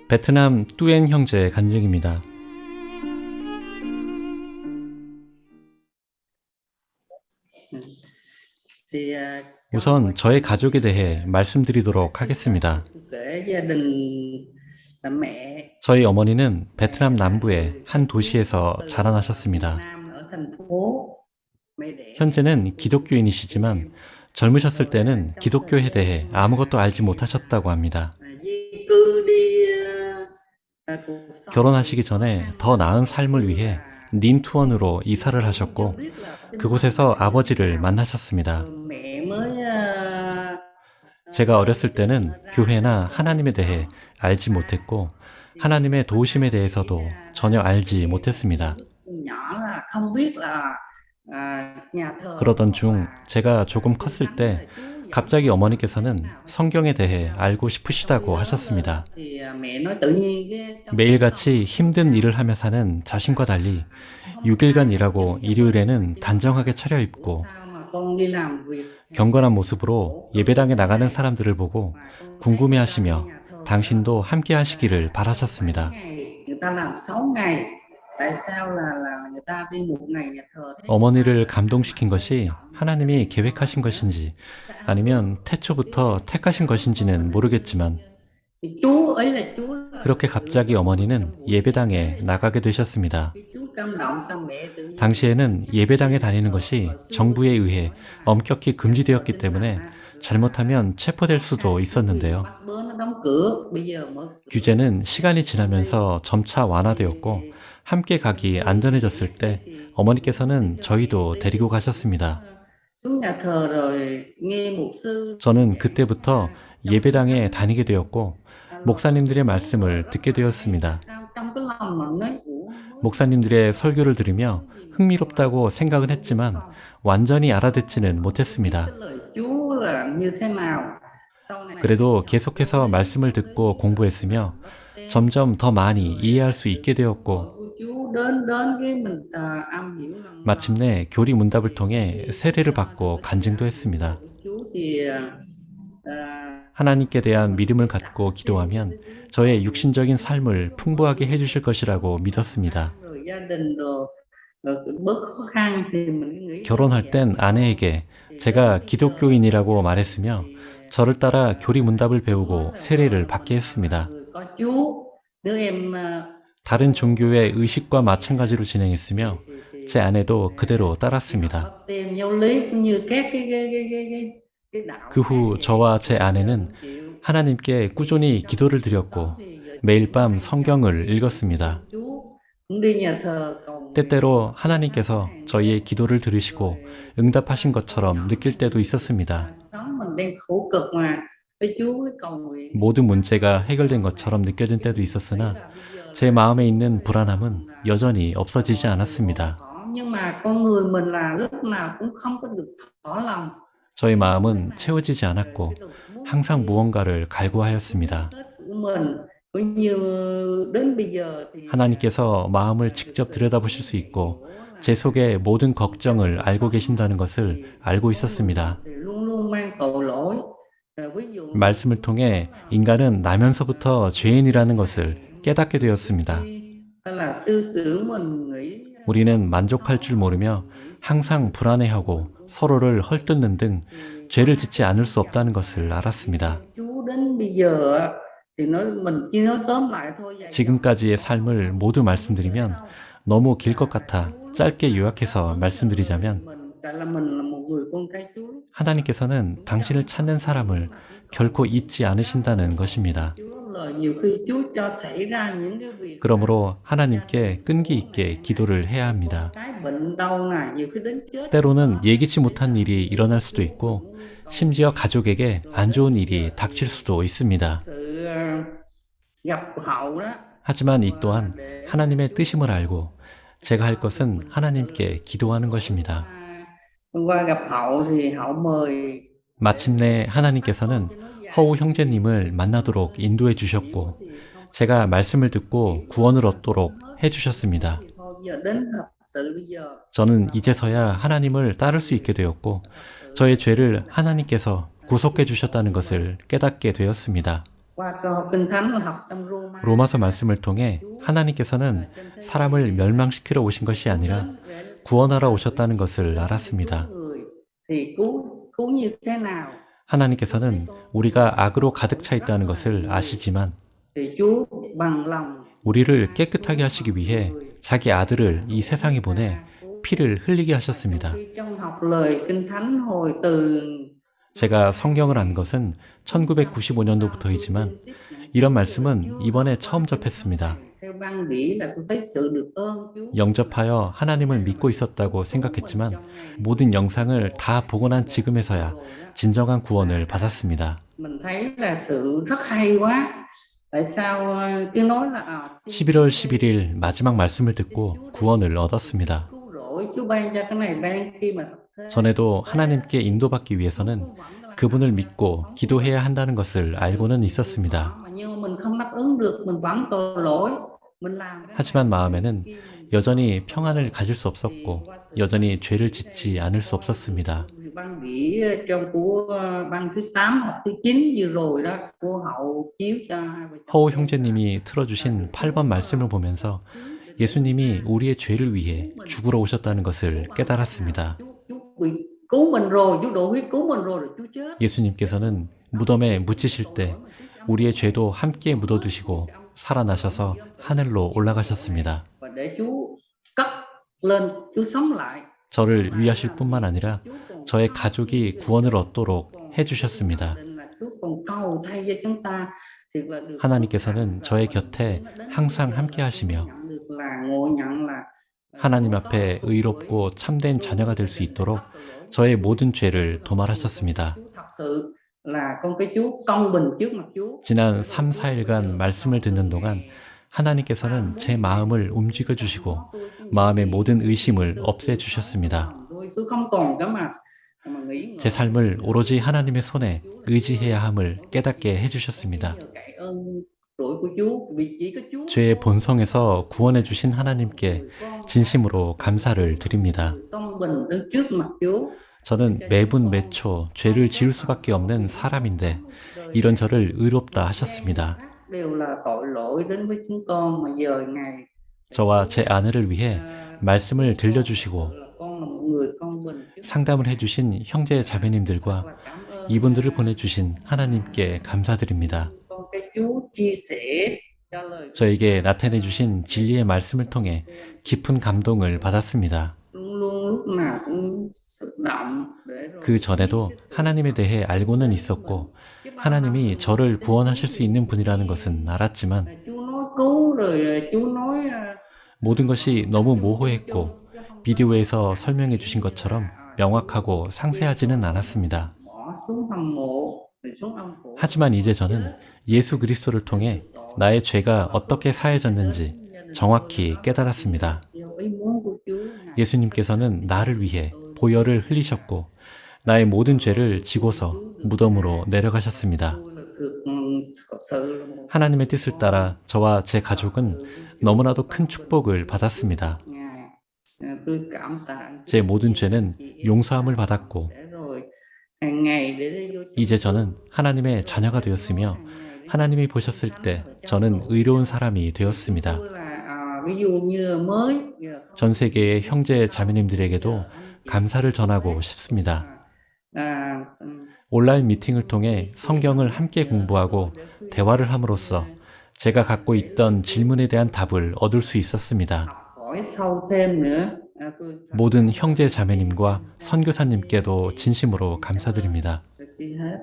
베트남 뚜엔 형제 간증입니다. Thì, trong quá 우선 저의 trình 가족에 대해 말씀드리도록 trước á, thì 하겠습니다. tui kể gia đình là mẹ 저희 어머니는 mẹ 베트남 là 남부의 người 한 gốc Việt 도시에서 từ, Việt 자라나셨습니다. Nam ở thành phố. Mẹ đẻ mẹ chồng 현재는 tui chị 기독교인이시지만 em. 젊으셨을 Rồi á, 때는 trong thời 기독교에 대해 gian 아무것도 mà 알지 mẹ 못하셨다고 합니다. di cư đi, cuộc sống từ 결혼하시기 khó 전에 khăn 더 á, 나은 ngày 삶을 xưa 위해 là 닌투원으로 이사를 cũng chưa 하셨고 biết là tin lành 그곳에서 là như thế 아버지를 nào. 만나셨습니다. Rồi mẹ mới, 제가 어렸을 때는 ra đời 교회나 trong 하나님에 cuộc 대해 sống 알지 và 못했고 thì 하나님의 bắt 도우심에 đầu nghĩ 대해서도 ra 전혀 là chị 알지 em từ 못했습니다. lúc nhỏ là không biết là, nhà thờ 그러던 hoặc 중 là, 제가 조금 kinh 컸을 thánh 때 là Chúa dẫn 갑자기 con vào như thế 어머니께서는 nào, phải tin 성경에 như thế 대해 nào. 알고 Tôi 싶으시다고 lớn lên 하셨습니다. thì, mẹ nói tự nhiên cái trong cái lòng 매일같이 mình ước 힘든 ao 일을 하며 사는 자신과 달리 không có 6일간 ai 일하고 giúp cho mình 일요일에는 cho nên 단정하게 là ủa 차려입고 sao mà con đi làm việc hàng 경건한 ngày 모습으로 khổ cực 예배당에 thế 나가는 này 사람들을 보고 mà con thấy người ta đi 궁금해하시며 nhà thờ đó 당신도 함께 하시기를 là trong 7 바라셨습니다. ngày người ta làm 6 ngày, tại sao là người ta đi một ngày nhà thờ, thế người ta 어머니를 là ăn mặc 감동시킨 trang 것이 trọng mà cái 하나님이 gì con 계획하신 làm nữa 것인지 cái ăn ước 아니면 태초부터 cái 택하신 ước của 것인지는 mình là 모르겠지만 thì Chúa ấy là Chúa là 그렇게 thực sự 갑자기 có mặt trong 어머니는 buổi sáng đó 예배당에 hay sao? 나가게 되셨습니다. Cái Chúa cảm động sao mẹ tự nhiên mẹ lại 당시에는 dắt đi 예배당에 nhà 다니는 thờ. Hồi 것이 xưa 정부에 thì 의해 nói là 엄격히 nhà thờ 금지되었기 Tin Lành 때문에 á, là 잘못하면 체포될 khó 수도 khăn, chính quyền 있었는데요. bắt bớ nó đóng cửa, bây giờ mở cửa 규제는 cho 시간이 con đi. 지나면서 점차 Thì 완화되었고 함께 가기 tôi nghĩ 안전해졌을 vậy 때 thì Chúa sẽ 어머니께서는 cho mẹ 저희도 đi 데리고 가셨습니다. xuống nhà thờ rồi nghe mục sư 저는 giảng, 그때부터 trong kinh 예배당에 thánh á, 다니게 되었고 lời 목사님들의 Chúa rồi 말씀을 rất 듣게 là hay. Tại 되었습니다. sao trong cái lòng mình nói ủa mới 목사님들의 설교를 mới 들으며 cái gì mà con làm 흥미롭다고 con 생각은 hiểu được 했지만 không? 완전히 Sao con 알아듣지는 không biết 못했습니다. cái lời Chúa là như thế nào? Sau này khi 그래도 học 계속해서 vô 말씀을 듣고 공부했으며 làm bắp tem 점점 더 많이 rồi 이해할 수 있게 phúc 되었고 hội của Chúa đến đến cái mình am hiểu lần lần 마침내 교리 문답을 통해 thì 세례를 được 받고 cái sự 간증도 am hiểu lời 했습니다. của Chúa thì, 하나님께 대한 mình 믿음을 biết đặt 갖고 tiền cho 기도하면 đứa 저의 con mình 육신적인 Chúa 삶을 Chúa mở 풍부하게 đường 해주실 cho con 것이라고 làm 믿었습니다. ăn rồi gia đình rồi, bớt khó khăn thì mình nghĩ đơn 결혼할 giản 땐 vậy thôi. 아내에게 Thì đến 제가 bây giờ thì 기독교인이라고 gia đình 말했으며 thì, 저를 따라 교리 문답을 nói 배우고 là 세례를 vợ 받게 mình là 했습니다. người có Chúa, đứa em, 다른 종교의 thì, 의식과 마찬가지로 진행했으며 제 아내도 그대로 đi học 따랐습니다. bắp tem giáo lý cũng như các cái đạo 그 khác 후 vậy 저와 제 thì 아내는 không chịu. 하나님께 Thì 꾸준히 trong 기도를 cuộc sống 드렸고 thì vợ chồng 매일 cũng 밤 hay gặp 성경을 nhiều sự 읽었습니다. Thiên Chúa, cũng đi nhà thờ cầu nguyện 때때로 một bữa 3 하나님께서 hàng đêm. 저희의 기도를 들으시고 Rồi 응답하신 sống 것처럼 nhỏ 느낄 때도 thì 있었습니다. sống mình đang khổ cực mà cái Chúa cái cầu nguyện cái 모든 Chúa đáp 문제가 lời 해결된 sau 것처럼 này 느껴진 cái 때도 mình nghĩ 있었으나 là bây giờ 제 là 마음에 Chúa 있는 lại cho 불안함은 mình là 여전히 없어지지 mọi sự ổn 않았습니다. thỏa, nhưng mà con người mình là lúc nào cũng không có được thỏa lòng. 저희 Thì muốn cái 마음은 này 채워지지 cái 않았고 tục muốn cái 항상 kia, 무언가를 cứ muốn 갈구하였습니다. hết của mình. Cũng như đến bây giờ thì, 하나님께서 마음을 được 직접 sự 들여다보실 수 hiện 있고 hữu 제 là 속의 모든 trong 걱정을 cuộc 알고 sống 계신다는 것을 thì 알고 con người mình 있었습니다. thì luôn luôn mang tội lỗi. Ví dụ 말씀을 Chúa nói 통해 là 인간은 나면서부터 죄인이라는 cái 것을 này không 깨닫게 được cái 되었습니다. kia, hay là tư tưởng mình nghĩ, 우리는 만족할 줄 xấu hoặc là 모르며 mình nghĩ 항상 tư tưởng của mình 불안해하고 cũng không 서로를 được. 헐뜯는 등 Thì có 죄를 hai 짓지 않을 vợ 수 없다는 chồng 것을 mà đi theo 알았습니다. Chúa đến bây giờ á, thì mình chỉ nói tóm lại thôi, vợ chồng 지금까지의 có không 삶을 không 모두 không muốn kể 말씀드리면 đâu. 너무 길 것 Là 같아 Chúa lúc 짧게 nào đáp 요약해서 ứng cho người 말씀드리자면 mình, tại là mình là một người con cái Chúa, lúc nào 하나님께서는 cũng 당신을 trong 찾는 thờ phượng, lúc 사람을 nào cũng cầu 결코 nguyện, 잊지 sáng tối 않으신다는 cầu nguyện 것입니다. Chúa. Lời nhiều khi Chúa cho xảy ra những cái việc mà 그러므로 gia 하나님께 đình 끈기 khổ 있게 nạn nè, 기도를 해야 con 합니다. cái bệnh đau nè, nhiều khi đến chết cũng 때로는 có. 예기치 Để 못한 làm 일이 gì mà 일어날 수도 Chúa mình 있고 luôn luôn cầu 심지어 nguyện. 가족에게 Rồi 안 đến 좋은 bây giờ 일이 닥칠 thì 수도 cái 있습니다. sự, gặp hậu đó, 하지만 이 và 또한 để mà 하나님의 Chúa 뜻임을 알고 제가 할 cho được 것은 mình cái sự 하나님께 cứu 기도하는 rỗi. 것입니다. Hôm qua gặp hậu thì hậu mời để 마침내 bắt con 하나님께서는 cho nó 허우 dài thì 형제님을 cái phần 만나도록 인도해 hiểu 주셨고 thì không 제가 phải 말씀을 듣고 hiểu 구원을 mà cũng 얻도록 hết. 해 Thế 주셨습니다. thì thôi giờ đến thật sự bây giờ 저는 là một 이제서야 하나님을 따를 수 있게 되었고 thật sự 저의 là Chúa 죄를 đã 하나님께서 구속해 주셨다는 것을 깨닫게 되었습니다. qua câu học Kinh Thánh là học trong Roma 로마서 말씀을 통해 하나님께서는 trên thế 사람을 gian 멸망시키러 오신 것이 cứu 아니라 đến để 구원하러 để 오셨다는 것을 cứu 알았습니다. người thì cứu cứu như thế nào? Chúa thấy 하나님께서는 con người 우리가 악으로 가득 차 rất 있다는 là 것을 nhiều 아시지만 thì Chúa bằng lòng 우리를 tha 깨끗하게 xuống 하시기 mọi 위해 người 자기 và 아들을 이 đổ 세상에 huyết 보내 ra cứu 피를 흘리게 mà trong 하셨습니다. khi trong học lời Kinh Thánh hồi từ năm 제가 성경을 안 것은 1995년도부터이지만 이런 말씀은 이번에 처음 접했습니다. theo ban vĩ là tôi thấy sự được ơn Chúa 영접하여 하나님을 믿고 있었다고 생각했지만 모든 영상을 다 보고 난 지금에서야 진정한 구원을 받았습니다. mình thấy là sự rất hay quá. Tại sao cứ nói là 11월 11일 마지막 말씀을 듣고 구원을 얻었습니다. cứu rỗi, Chúa ban cho cái này ban kia mà thật thế 전에도 thực tế 하나님께 인도받기 위해서는 Chúa vẫn là 그분을 cần 믿고 sống 기도해야 한다는 것을 알고는 있었습니다. mà nhưng mà mình không đáp ứng được, mình vẫn tội lỗi, mình làm cái 하지만 này 마음에는 kia mình 여전히 평안을 가질 수 없었고 여전히 죄를 짓지 않을 수 없었습니다. ban vĩ trong của ban thứ 8 hoặc thứ 9 vừa rồi đó cô hậu chiếu cho hai vợ chồng 허우 tôi là 형제님이 틀어주신 8번 말씀을 보면서 예수님이 우리의 죄를 위해 죽으러 오셨다는 것을 깨달았습니다. Chú bị cứu mình rồi, Chú đổ huyết cứu mình rồi rồi Chú chết. 예수님께서는 무덤에 묻히실 때 우리의 죄도 함께 묻어두시고 살아나셔서 하늘로 올라가셨습니다. Và để Chú cất lên, Chú sống lại. 저를 위하실 뿐만 아니라 저의 가족이 구원을 얻도록 해주셨습니다. Định là Chú còn cầu thay cho chúng ta thiệt là được phước 하나님께서는 저의 곁에 항상 함께 하시며 nhận được là ngộ nhận là 하나님 앞에 의롭고 참된 자녀가 될 수 있도록 저의 모든 죄를 도말하셨습니다. Chú thật sự là con cái Chú công bình trước mặt Chú. 지난 3, 4일간 말씀을 듣는 동안 하나님께서는 제 마음을 움직여 주시고 마음의 모든 의심을 없애 주셨습니다. Tôi không còn cái mà nghĩ 제 삶을 오로지 하나님의 손에 의지해야 함을 깨닫게 해주셨습니다. cậy ơn tuổi của Chú vì chỉ có Chú 죄의 본성에서 구원해 주신 하나님께 진심으로 감사를 드립니다. công bình đứng trước mặt Chú. 저는 매분 매초 죄를 지을 수밖에 없는 사람인데 이런 저를 의롭다 하셨습니다. đều là tội lỗi đến với chúng con mà giờ Ngài 저와 제 아내를 위해 말씀을 들려주시고 là con là một người công bình trước 상담을 해주신 형제 자매님들과 là cảm ơn 이분들을 보내주신 하나님께 감사드립니다. con cái Chú chia sẻ cho lời 저에게 나타내주신 진리의 말씀을 통해 깊은 감동을 받았습니다. luôn luôn lúc nào cũng sự động để rồi 그 전에도 하나님에 대해 알고는 있었고 하나님이 저를 구원하실 수 있는 분이라는 것은 알았지만 Chú nói cứu rồi Chú nói 모든 것이 너무 모호했고 비디오에서 설명해 주신 것처럼 명확하고 상세하지는 않았습니다. bỏ xuống hầm mộ rồi xuống âm phủ. 하지만 이제 저는 예수 그리스도를 통해 나의 죄가 어떻게 사해졌는지 정확히 깨달았습니다. Theo ý muốn của Chú Ngài 예수님께서는 나를 위해 보혈을 흘리셨고 나의 모든 죄를 지고서 무덤으로 내려가셨습니다. tôi là được thật sự là một 하나님의 뜻을 따라 저와 제 가족은 너무나도 큰 축복을 받았습니다. Ngài. Tôi cảm tạ anh 제 모든 죄는 용서함을 받았고 để rồi hàng ngày để vô 이제 저는 하나님의 자녀가 되었으며 하나님이 보셨을 때 저는 의로운 사람이 되었습니다. tôi là ví dụ như mới giờ không 전 세계의 형제 자매님들에게도 감사를 전하고 싶습니다. à, 온라인 미팅을 통해 성경을 함께 공부하고 대화를 함으로써 제가 갖고 있던 질문에 대한 답을 얻을 수 있었습니다. hỏi sâu thêm nữa tôi 모든 형제 자매님과 선교사님께도 진심으로 감사드립니다. đi hết